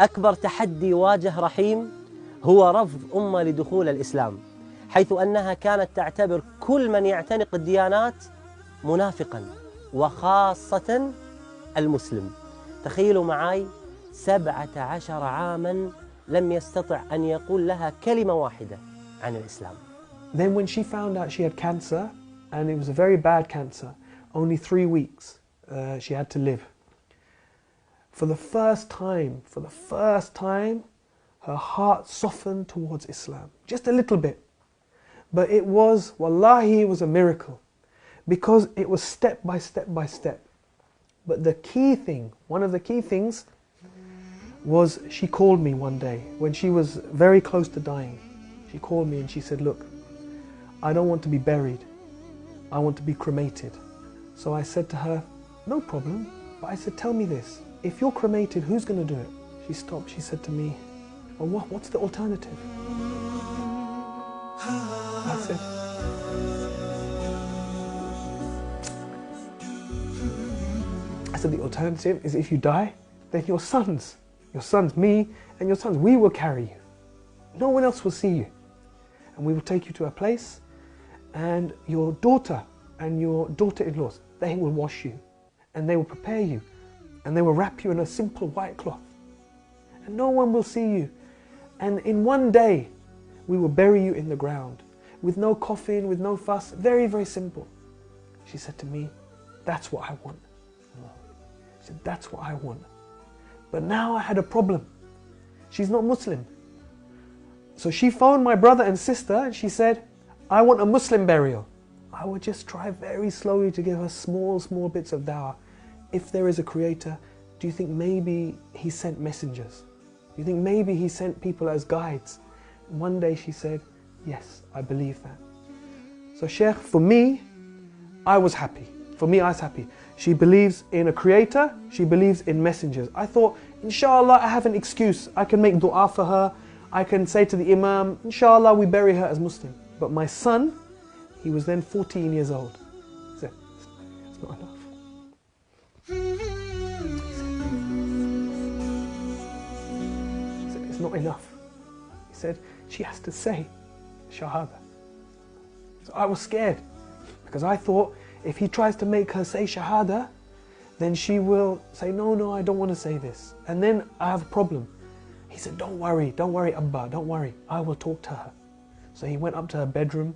أكبر تحدي واجه رحيم هو رفض أمه لدخول الإسلام، حيث أنها كانت تعتبر كل من يعتنق الديانات منافقا، وخاصة المسلم. تخيلوا معي 17 عاما لم يستطع أن يقول لها كلمة واحدة عن الإسلام. Then when she found out she had cancer, and it was a very bad cancer, only 3 weeks she had to live. For the first time, her heart softened towards Islam, just a little bit. But it was, wallahi, it was a miracle, because it was step by step by step. But the key thing, one of the key things, was she called me one day when she was very close to dying. She called me and she said, look, I don't want to be buried, I want to be cremated. So I said to her, no problem, but I said, tell me this, if you're cremated, who's going to do it? She stopped, she said to me, well, what's the alternative? I said, the alternative is if you die, then your sons, me and your sons, we will carry you. No one else will see you. And we will take you to a place, and your daughter and your daughter-in-laws, they will wash you, and they will prepare you, and they will wrap you in a simple white cloth. And no one will see you. And in one day, we will bury you in the ground, with no coffin, with no fuss, very, very simple. She said to me, that's what I want. She said, that's what I want. But now I had a problem. She's not Muslim. So she phoned my brother and sister and she said, I want a Muslim burial. I would just try very slowly to give her small bits of dawah. If there is a creator, do you think maybe he sent messengers? Do you think maybe he sent people as guides? And one day she said, yes, I believe that. So Sheikh, for me, I was happy. For me, I was happy. She believes in a creator, she believes in messengers. I thought, inshallah, I have an excuse. I can make dua for her. I can say to the Imam, inshallah, we bury her as Muslim. But my son, he was then 14 years old. He said, it's not enough. He said, it's not enough. He said, she has to say Shahada. So I was scared, because I thought, if he tries to make her say Shahada, then she will say, no, I don't want to say this. And then I have a problem. He said, don't worry, Abba, don't worry. I will talk to her. So he went up to her bedroom.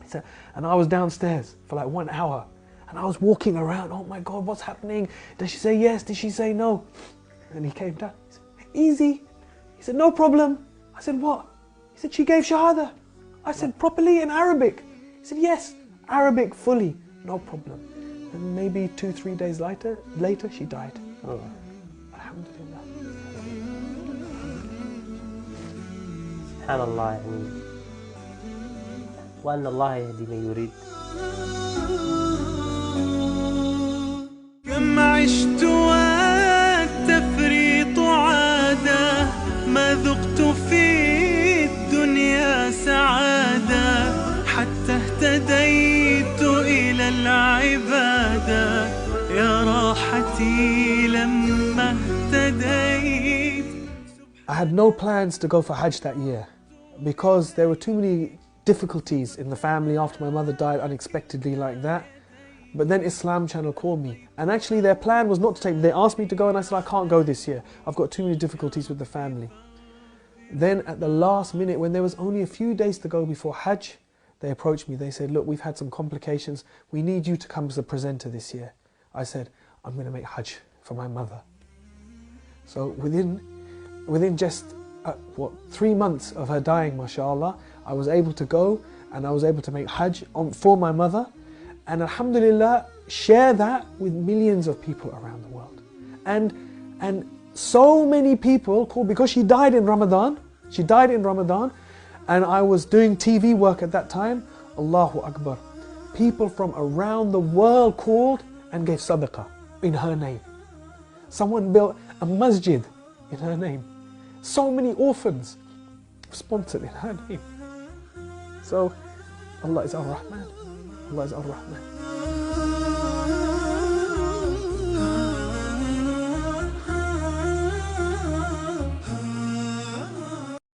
He said, and I was downstairs for like 1 hour. And I was walking around, oh my God, what's happening? Did she say yes? Did she say no? And he came down. He said, easy. He said, no problem. I said, what? He said, she gave Shahada. I said, properly in Arabic? He said, yes, Arabic fully. No problem. And maybe 2-3 days later, she died. Oh. Alhamdulillah. سبحان الله يعني وأن الله يهدي من يريد. كم عشت والتفريط عادة ما ذقت في الدنيا سعادة حتى اهتديت إلى العبادة يا راحتي لما اهتديت. I had no plans to go for Hajj that year because there were too many difficulties in the family after my mother died unexpectedly like that. But then Islam Channel called me, and actually their plan was not to take me. They asked me to go and I said I can't go this year. I've got too many difficulties with the family. Then at the last minute, when there was only a few days to go before Hajj, they approached me. They said, look, we've had some complications. We need you to come as a presenter this year. I said, I'm going to make Hajj for my mother. So within just 3 months of her dying, mashallah, I was able to go and I was able to make Hajj for my mother, and alhamdulillah share that with millions of people around the world. And so many people called, because she died in Ramadan, and I was doing TV work at that time. Allahu Akbar. People from around the world called and gave sadaqah in her name. Someone built a masjid in her name. So many orphans sponsored in her name. So Allah is Ar-Rahman. Allah is Ar-Rahman.